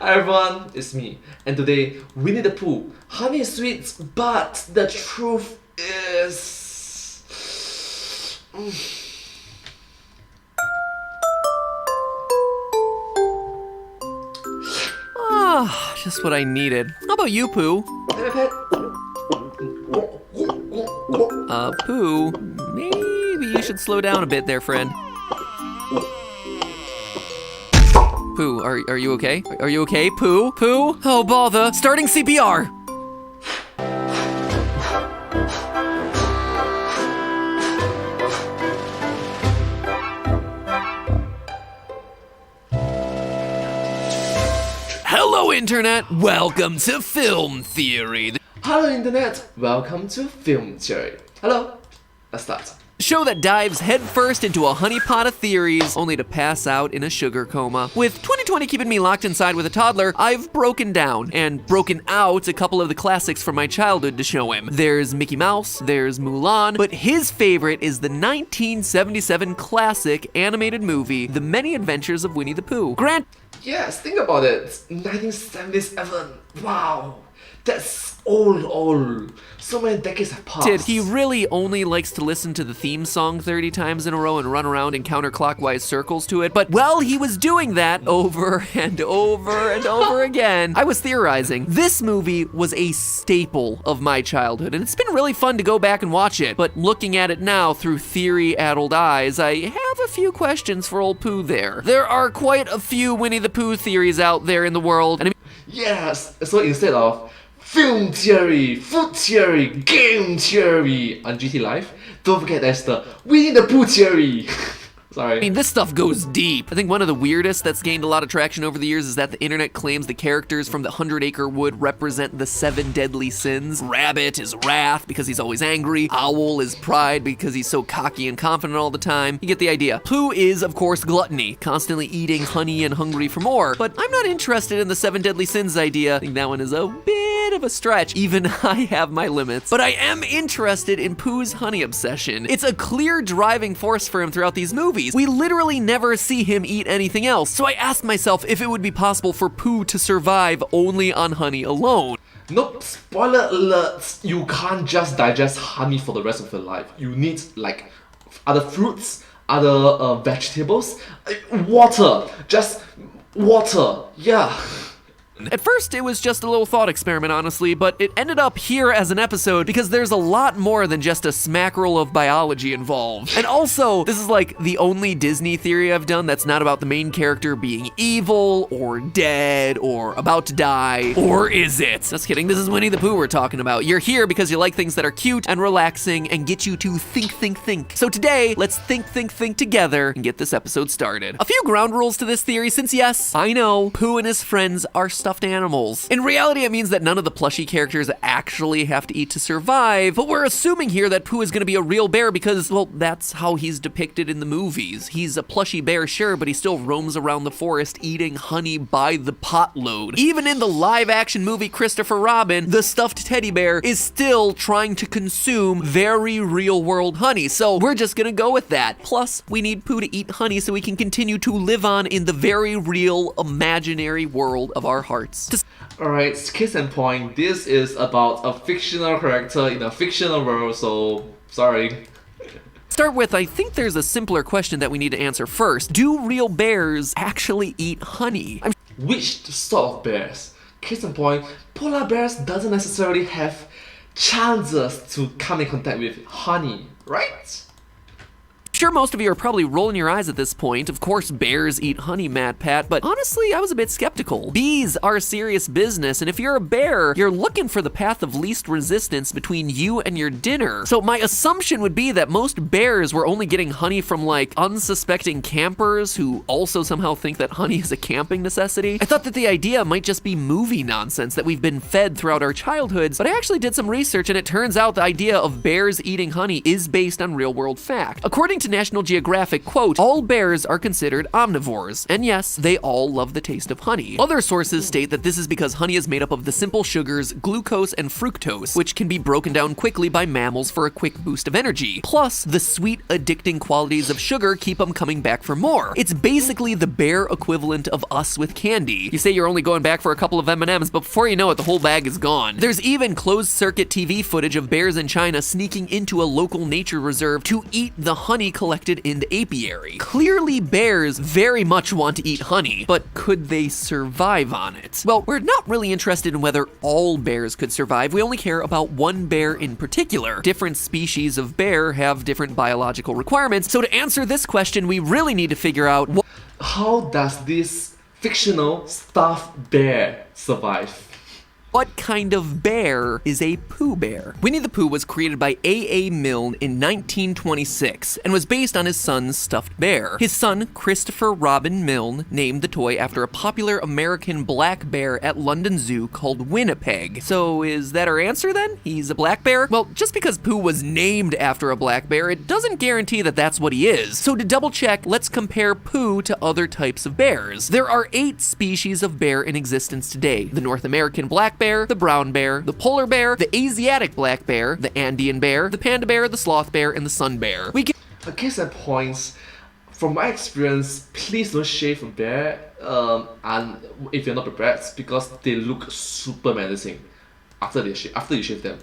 Hi everyone, it's me. And today, Winnie the Pooh. Honey is sweet, but the truth is... Ah, just what I needed. How about you, Pooh? Pooh, maybe you should slow down a bit there, friend. Pooh, are you okay? Are you okay, Pooh? Pooh? Oh, bother. Starting CPR. Hello, Internet. Welcome to Film Theory. Hello Internet, welcome to Film Theory. Hello, let's start. Show that dives headfirst into a honeypot of theories, only to pass out in a sugar coma. With 2020 keeping me locked inside with a toddler, I've broken down and broken out a couple of the classics from my childhood to show him. There's Mickey Mouse, there's Mulan, but his favorite is the 1977 classic animated movie, The Many Adventures of Winnie the Pooh. Yes, think about it. 1977. Wow, that's old. So many decades have passed. He really only likes to listen to the theme song 30 times in a row and run around in counterclockwise circles to it. But while he was doing that over and over and over again, I was theorizing. This movie was a staple of my childhood, and it's been really fun to go back and watch it. But looking at it now through theory-addled eyes, I have a few questions for old Pooh there. There are quite a few Winnie the Pooh theories out there in the world, and yes, so instead of film theory, food theory, game theory on GT Live, don't forget there's the Winnie the Pooh theory. Sorry. I mean, this stuff goes deep. I think one of the weirdest that's gained a lot of traction over the years is that the internet claims the characters from the 100 Acre Wood represent the 7 deadly sins. Rabbit is wrath because he's always angry. Owl is pride because he's so cocky and confident all the time. You get the idea. Pooh is, of course, gluttony, constantly eating honey and hungry for more. But I'm not interested in the 7 deadly sins idea. I think that one is a bit of a stretch. Even I have my limits. But I am interested in Pooh's honey obsession. It's a clear driving force for him throughout these movies. We literally never see him eat anything else, so I asked myself if it would be possible for Pooh to survive only on honey alone. Nope, spoiler alert, you can't just digest honey for the rest of your life. You need like other fruits, other vegetables, water, just water, yeah. At first, it was just a little thought experiment, honestly, but it ended up here as an episode because there's a lot more than just a smackerel of biology involved. And also, this is like the only Disney theory I've done that's not about the main character being evil, or dead, or about to die. Or is it? Just kidding, this is Winnie the Pooh we're talking about. You're here because you like things that are cute and relaxing and get you to think. So today, let's think together and get this episode started. A few ground rules to this theory, since yes, I know, Pooh and his friends are stuffed animals. In reality, it means that none of the plushie characters actually have to eat to survive, but we're assuming here that Pooh is going to be a real bear because, well, that's how he's depicted in the movies. He's a plushy bear, sure, but he still roams around the forest eating honey by the potload. Even in the live-action movie Christopher Robin, the stuffed teddy bear is still trying to consume very real-world honey, so we're just gonna go with that. Plus, we need Pooh to eat honey so we can continue to live on in the very real, imaginary world of our hearts. Alright, case in point, this is about a fictional character in a fictional world, so sorry. Start with, I think there's a simpler question that we need to answer first. Do real bears actually eat honey? Which sort of bears? Case in point, polar bears doesn't necessarily have chances to come in contact with honey, right? Sure, most of you are probably rolling your eyes at this point. Of course, bears eat honey, Matt Pat, but honestly, I was a bit skeptical. Bees are serious business, and if you're a bear, you're looking for the path of least resistance between you and your dinner. So my assumption would be that most bears were only getting honey from like unsuspecting campers who also somehow think that honey is a camping necessity. I thought that the idea might just be movie nonsense that we've been fed throughout our childhoods, but I actually did some research and it turns out the idea of bears eating honey is based on real-world fact. According to National Geographic, quote, all bears are considered omnivores, and yes, they all love the taste of honey. Other sources state that this is because honey is made up of the simple sugars glucose and fructose, which can be broken down quickly by mammals for a quick boost of energy. Plus, the sweet, addicting qualities of sugar keep them coming back for more. It's basically the bear equivalent of us with candy. You say you're only going back for a couple of M&Ms, but before you know it, the whole bag is gone. There's even closed-circuit TV footage of bears in China sneaking into a local nature reserve to eat the honey collected in the apiary. Clearly, bears very much want to eat honey, but could they survive on it? Well, we're not really interested in whether all bears could survive. We only care about one bear in particular. Different species of bear have different biological requirements, so to answer this question, we really need to figure out how does this fictional stuffed bear survive? what kind of bear is a Pooh bear? Winnie the Pooh was created by A.A. Milne in 1926 and was based on his son's stuffed bear. His son, Christopher Robin Milne, named the toy after a popular American black bear at London Zoo called Winnipeg. So is that our answer then? He's a black bear? Well, just because Pooh was named after a black bear, it doesn't guarantee that that's what he is. So to double check, let's compare Pooh to other types of bears. There are 8 species of bear in existence today: the North American black bear, the brown bear, the polar bear, the Asiatic black bear, the Andean bear, the panda bear, the sloth bear, and the sun bear. A case in points, from my experience, please don't shave a bear and if you're not prepared, because they look super menacing after you shave them.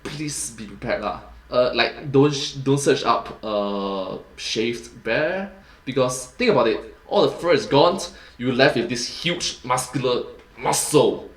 Please be prepared lah. Like don't search up shaved bear, because think about it, all the fur is gone, you're left with this huge muscular muscle.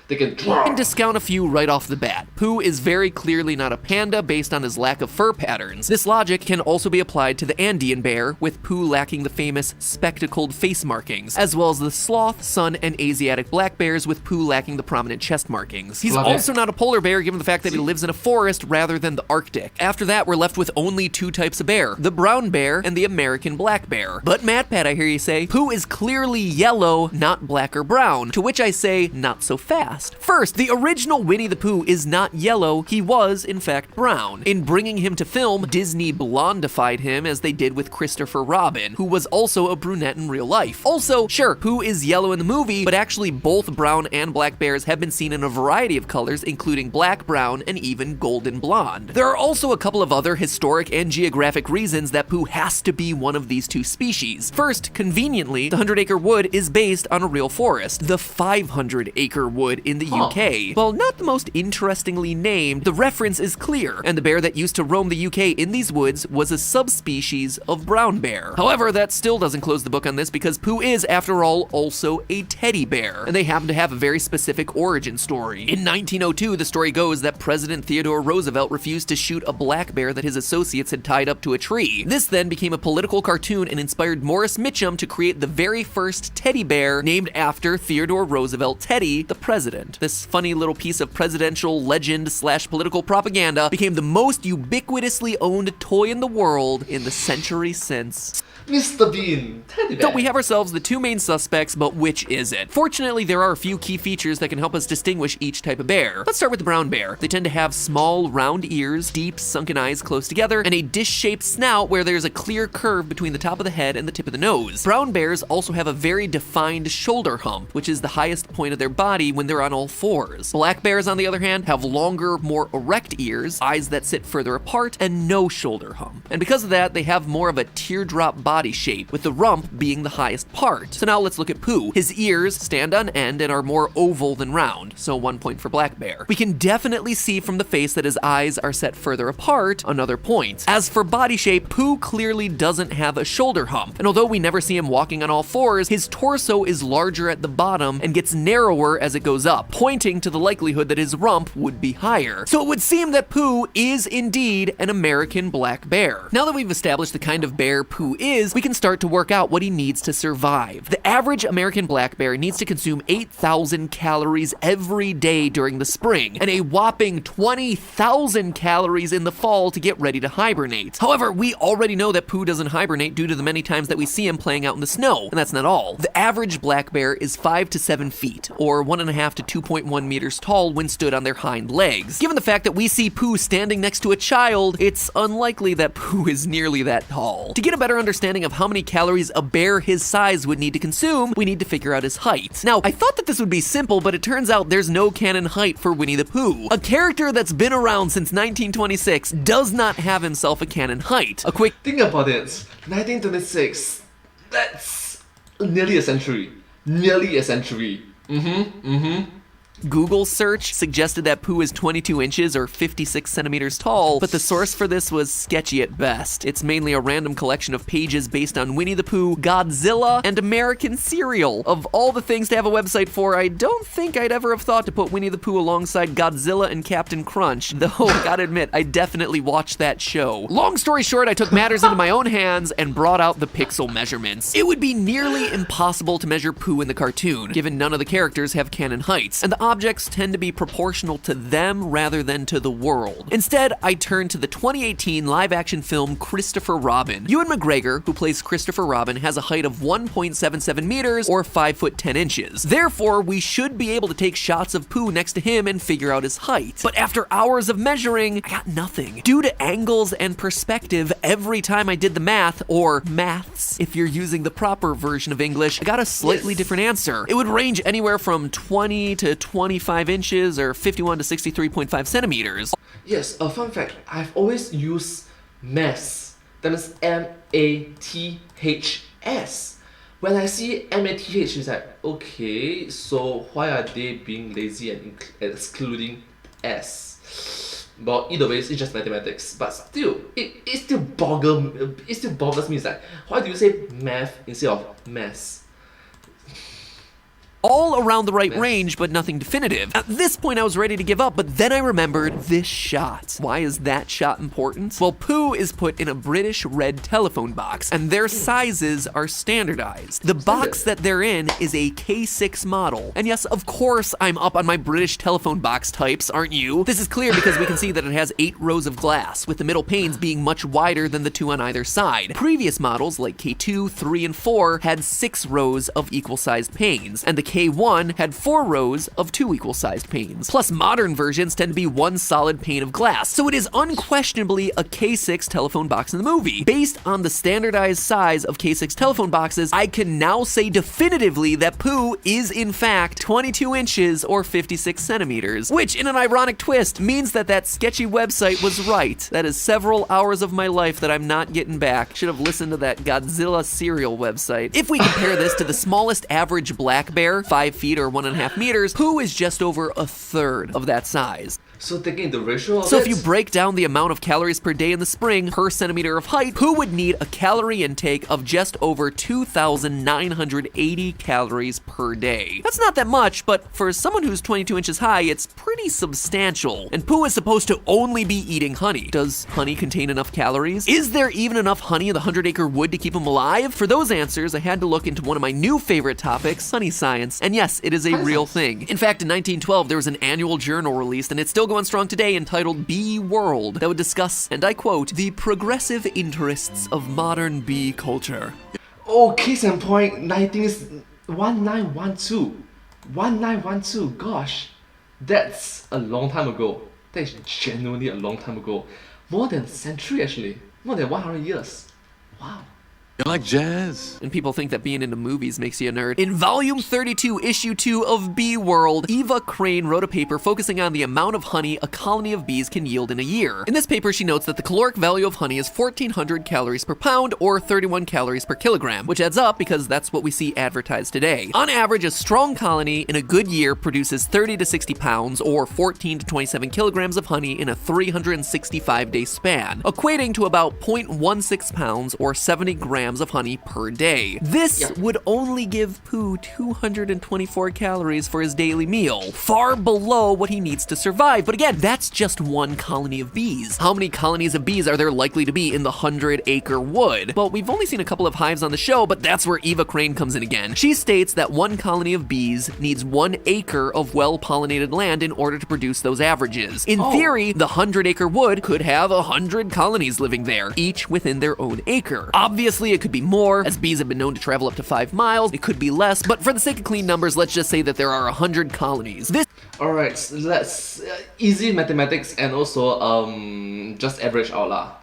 They can discount a few right off the bat. Pooh is very clearly not a panda based on his lack of fur patterns. This logic can also be applied to the Andean bear, with Pooh lacking the famous spectacled face markings, as well as the sloth, sun, and Asiatic black bears, with Pooh lacking the prominent chest markings. He's also not a polar bear given the fact that he lives in a forest rather than the Arctic. After that, we're left with only 2 types of bear: the brown bear and the American black bear. But MatPat, I hear you say, Pooh is clearly yellow, not black or brown, to which I say, not so fast. First, the original Winnie the Pooh is not yellow, he was, in fact, brown. In bringing him to film, Disney blondified him as they did with Christopher Robin, who was also a brunette in real life. Also, sure, Pooh is yellow in the movie, but actually both brown and black bears have been seen in a variety of colors, including black, brown, and even golden blonde. There are also a couple of other historic and geographic reasons that Pooh has to be one of these 2 species. First, conveniently, the 100-acre wood is based on a real forest, the 500-acre wood in the UK. While not the most interestingly named, the reference is clear, and the bear that used to roam the UK in these woods was a subspecies of brown bear. However, that still doesn't close the book on this, because Pooh is, after all, also a teddy bear, and they happen to have a very specific origin story. In 1902, the story goes that President Theodore Roosevelt refused to shoot a black bear that his associates had tied up to a tree. This then became a political cartoon and inspired Morris Mitchum to create the very first teddy bear named after Theodore Roosevelt Teddy, the president. This funny little piece of presidential legend / political propaganda became the most ubiquitously owned toy in the world in the century since. Mr. Bean, teddy bear. So we have ourselves the 2 main suspects, but which is it? Fortunately, there are a few key features that can help us distinguish each type of bear. Let's start with the brown bear. They tend to have small, round ears, deep, sunken eyes close together, and a dish-shaped snout where there's a clear curve between the top of the head and the tip of the nose. Brown bears also have a very defined shoulder hump, which is the highest point of their body when they're on all 4s. Black bears, on the other hand, have longer, more erect ears, eyes that sit further apart, and no shoulder hump. And because of that, they have more of a teardrop body shape, with the rump being the highest part. So now let's look at Pooh. His ears stand on end and are more oval than round, so 1 point for black bear. We can definitely see from the face that his eyes are set further apart, another point. As for body shape, Pooh clearly doesn't have a shoulder hump, and although we never see him walking on all 4s, his torso is larger at the bottom and gets narrower as it goes up, pointing to the likelihood that his rump would be higher. So it would seem that Pooh is indeed an American black bear. Now that we've established the kind of bear Pooh is, we can start to work out what he needs to survive. The average American black bear needs to consume 8,000 calories every day during the spring, and a whopping 20,000 calories in the fall to get ready to hibernate. However, we already know that Pooh doesn't hibernate due to the many times that we see him playing out in the snow, and that's not all. The average black bear is 5 to 7 feet, or 1.5 to 2.1 meters tall when stood on their hind legs. Given the fact that we see Pooh standing next to a child, it's unlikely that Pooh is nearly that tall. To get a better understanding of how many calories a bear his size would need to consume, we need to figure out his height. Now, I thought that this would be simple, but it turns out there's no canon height for Winnie the Pooh. A character that's been around since 1926 does not have himself a canon height. A quick Think about it. 1926. That's nearly a century. Nearly a century. Google search suggested that Pooh is 22 inches or 56 centimeters tall, but the source for this was sketchy at best. It's mainly a random collection of pages based on Winnie the Pooh, Godzilla, and American cereal. Of all the things to have a website for, I don't think I'd ever have thought to put Winnie the Pooh alongside Godzilla and Captain Crunch, though I gotta admit, I definitely watched that show. Long story short, I took matters into my own hands and brought out the pixel measurements. It would be nearly impossible to measure Pooh in the cartoon, given none of the characters have canon heights, and the objects tend to be proportional to them rather than to the world. Instead, I turned to the 2018 live-action film Christopher Robin. Ewan McGregor, who plays Christopher Robin, has a height of 1.77 meters or 5 foot 10 inches. Therefore, we should be able to take shots of Pooh next to him and figure out his height. But after hours of measuring, I got nothing. Due to angles and perspective, every time I did the math, or maths, if you're using the proper version of English, I got a slightly different answer. It would range anywhere from 20 to 25 inches or 51 to 63.5 centimeters. Yes, a fun fact. I've always used maths. That means M-A-T-H-S. When I see M-A-T-H, it's like, okay, so why are they being lazy and excluding S? Well, either way, it's just mathematics. But still, it still boggles me. It's like, why do you say math instead of maths? All around the right range, but nothing definitive. At this point, I was ready to give up, but then I remembered this shot. Why is that shot important? Well, Pooh is put in a British red telephone box, and their sizes are standardized. The box that they're in is a K6 model. And yes, of course, I'm up on my British telephone box types, aren't you? This is clear because we can see that it has 8 rows of glass, with the middle panes being much wider than the 2 on either side. Previous models, like K2, 3, and 4, had 6 rows of equal-sized panes, and the K1 had 4 rows of 2 equal-sized panes. Plus, modern versions tend to be 1 solid pane of glass, so it is unquestionably a K6 telephone box in the movie. Based on the standardized size of K6 telephone boxes, I can now say definitively that Pooh is in fact 22 inches or 56 centimeters, which in an ironic twist means that that sketchy website was right. That is several hours of my life that I'm not getting back. Should have listened to that Godzilla cereal website. If we compare this to the smallest average black bear, 5 feet or 1.5 meters, Pooh is just over a third of that size. So taking the ratio of So if you break down the amount of calories per day in the spring per centimeter of height, Pooh would need a calorie intake of just over 2,980 calories per day. That's not that much, but for someone who's 22 inches high, it's pretty substantial. And Pooh is supposed to only be eating honey. Does honey contain enough calories? Is there even enough honey in the 100-acre wood to keep him alive? For those answers, I had to look into one of my new favorite topics, honey science. And yes, it is a real thing. In fact, in 1912, there was an annual journal released, and it's still going strong today, entitled Bee World, that would discuss, and I quote, the progressive interests of modern bee culture. Oh, case in point, 1912. 1912, gosh. That's a long time ago. That is genuinely a long time ago. More than a century, actually. More than 100 years. Wow. You like jazz? And people think that being into movies makes you a nerd. In volume 32, issue 2 of Bee World, Eva Crane wrote a paper focusing on the amount of honey a colony of bees can yield in a year. In this paper, she notes that the caloric value of honey is 1,400 calories per pound or 31 calories per kilogram, which adds up because that's what we see advertised today. On average, a strong colony in a good year produces 30 to 60 pounds or 14 to 27 kilograms of honey in a 365-day span, equating to about 0.16 pounds or 70 grams of honey per day. This would only give Pooh 224 calories for his daily meal, far below what he needs to survive. But again, that's just one colony of bees. How many colonies of bees are there likely to be in the 100-acre wood? Well, we've only seen a couple of hives on the show, but that's where Eva Crane comes in again. She states that one colony of bees needs 1 acre of well-pollinated land in order to produce those averages. In theory, the 100-acre wood could have 100 colonies living there, each within their own acre. Obviously, it could be more, as bees have been known to travel up to 5 miles, it could be less, but for the sake of clean numbers, let's just say that there are 100 colonies. This Alright, so let's easy mathematics and also just average out lah.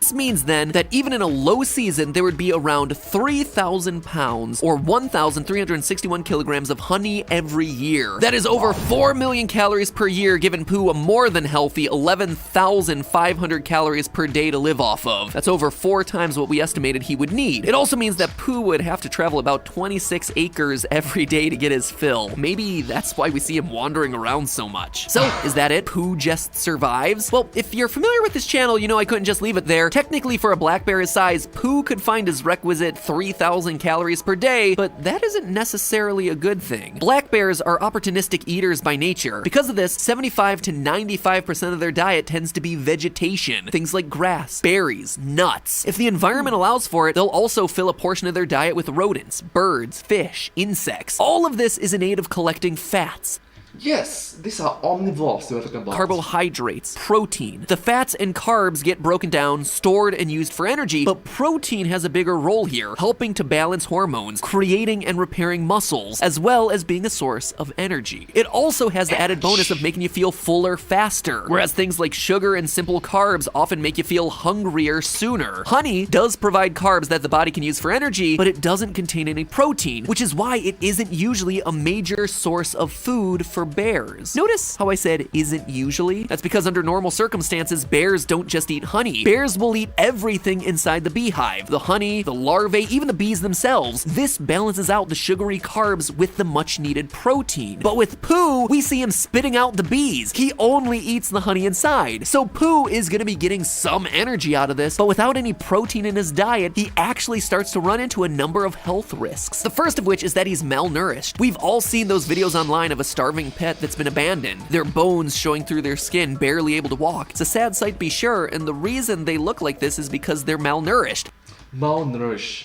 This means then that even in a low season, there would be around 3,000 pounds or 1,361 kilograms of honey every year. That is over 4 million calories per year, giving Pooh a more than healthy 11,500 calories per day to live off of. That's over 4 times what we estimated he would need. It also means that Pooh would have to travel about 26 acres every day to get his fill. Maybe that's why we see him wandering around so much. So, is that it? Pooh just survives? Well, if you're familiar with this channel, you know I couldn't just leave it there. Technically, for a black bear his size, Pooh could find his requisite 3,000 calories per day, but that isn't necessarily a good thing. Black bears are opportunistic eaters by nature. Because of this, 75 to 95% of their diet tends to be vegetation, things like grass, berries, nuts. If the environment allows for it, they'll also fill a portion of their diet with rodents, birds, fish, insects. All of this is in aid of collecting fats. Yes, these are omnivores you're talking about. Carbohydrates, protein. The fats and carbs get broken down, stored, and used for energy, but protein has a bigger role here, helping to balance hormones, creating and repairing muscles, as well as being a source of energy. It also has the added bonus of making you feel fuller faster, whereas things like sugar and simple carbs often make you feel hungrier sooner. Honey does provide carbs that the body can use for energy, but it doesn't contain any protein, which is why it isn't usually a major source of food for bears. Notice how I said isn't usually? That's because under normal circumstances, bears don't just eat honey. Bears will eat everything inside the beehive. The honey, the larvae, even the bees themselves. This balances out the sugary carbs with the much needed protein. But with Pooh, we see him spitting out the bees. He only eats the honey inside. So Pooh is gonna be getting some energy out of this, but without any protein in his diet, he actually starts to run into a number of health risks. The first of which is that he's malnourished. We've all seen those videos online of a starving pet that's been abandoned, their bones showing through their skin, barely able to walk. It's a sad sight to be sure, and the reason they look like this is because they're malnourished. Malnourishment,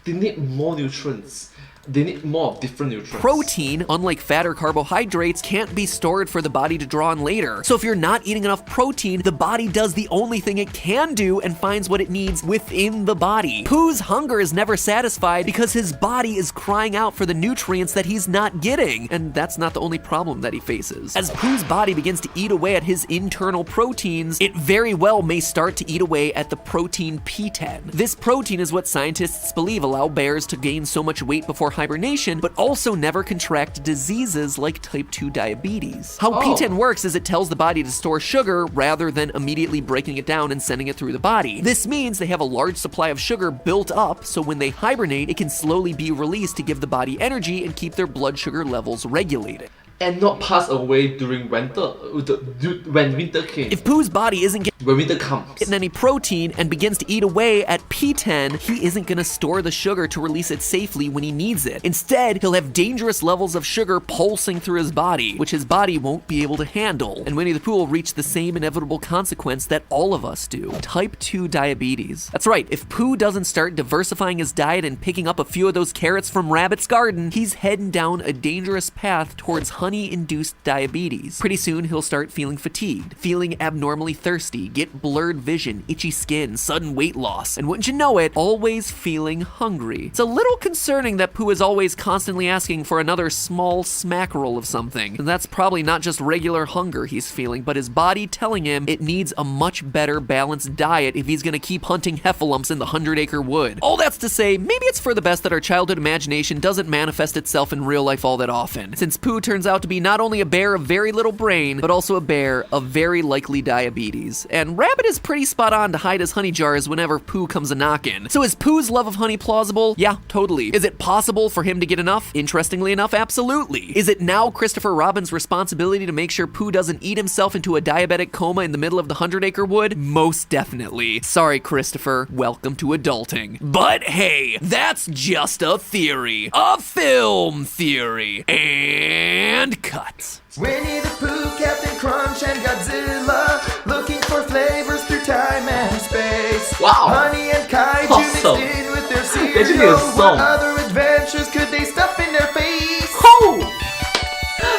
they need more nutrients. They need more of different nutrients. Protein, unlike fat or carbohydrates, can't be stored for the body to draw on later. So if you're not eating enough protein, the body does the only thing it can do and finds what it needs within the body. Pooh's hunger is never satisfied because his body is crying out for the nutrients that he's not getting. And that's not the only problem that he faces. As Pooh's body begins to eat away at his internal proteins, it very well may start to eat away at the protein P10. This protein is what scientists believe allow bears to gain so much weight before hibernation, but also never contract diseases like type 2 diabetes. How P10 works is it tells the body to store sugar rather than immediately breaking it down and sending it through the body. This means they have a large supply of sugar built up, so when they hibernate, it can slowly be released to give the body energy and keep their blood sugar levels regulated. And not pass away during winter, when winter came. If Pooh's body isn't when winter comes, getting any protein and begins to eat away at P10, he isn't gonna store the sugar to release it safely when he needs it. Instead, he'll have dangerous levels of sugar pulsing through his body, which his body won't be able to handle. And Winnie the Pooh will reach the same inevitable consequence that all of us do: type 2 diabetes. That's right, if Pooh doesn't start diversifying his diet and picking up a few of those carrots from Rabbit's garden, he's heading down a dangerous path towards honey-induced diabetes. Pretty soon, he'll start feeling fatigued, feeling abnormally thirsty, get blurred vision, itchy skin, sudden weight loss, and wouldn't you know it, always feeling hungry. It's a little concerning that Pooh is always constantly asking for another small smackerel of something. And that's probably not just regular hunger he's feeling, but his body telling him it needs a much better balanced diet if he's gonna keep hunting heffalumps in the 100-acre wood. All that's to say, maybe it's for the best that our childhood imagination doesn't manifest itself in real life all that often, since Pooh turns out to be not only a bear of very little brain, but also a bear of very likely diabetes. And Rabbit is pretty spot on to hide his honey jars whenever Pooh comes a-knockin'. So is Pooh's love of honey plausible? Yeah, totally. Is it possible for him to get enough? Interestingly enough, absolutely. Is it now Christopher Robin's responsibility to make sure Pooh doesn't eat himself into a diabetic coma in the middle of the 100-acre wood? Most definitely. Sorry, Christopher. Welcome to adulting. But hey, that's just a theory. A film theory. And cut. Winnie the Pooh, Captain Crunch, and Godzilla, looking for flavors through time and space. Wow. Honey and kaiju Awesome. mixed in with their Actually, cereal. a song. What other adventures could they stuff in their face? Oh!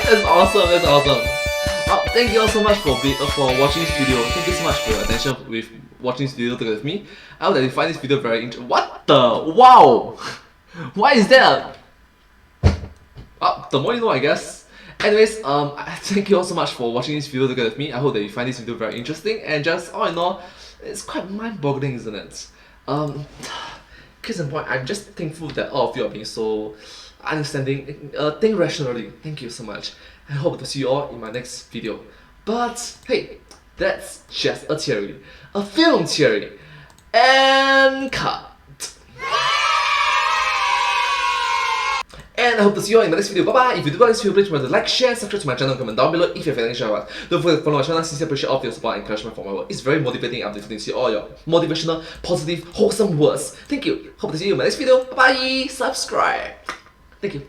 That's awesome, that's awesome. thank you all so much for watching this video. Thank you so much for your attention with watching this video together with me. I hope that you find this video very interesting. What the? Wow! Why is that? Well, the more you know, I guess. Anyways, thank you all so much for watching this video together with me. I hope that you find this video very interesting, and just all in all, it's quite mind-boggling, isn't it? Case in point, I'm just thankful that all of you are being so understanding. Think rationally. Thank you so much. I hope to see you all in my next video. But hey, that's just a theory, a film theory, and cut. And I hope to see you all in my next video. Bye bye. If you do like this video, please remember to like, share, and subscribe to my channel. Comment down below if you have anything to share. Don't forget to follow my channel. Sincerely appreciate all of your support and encouragement for my work. It's very motivating. I'm definitely see all your motivational, positive, wholesome words. Thank you. Hope to see you in my next video. Bye bye. Subscribe. Thank you.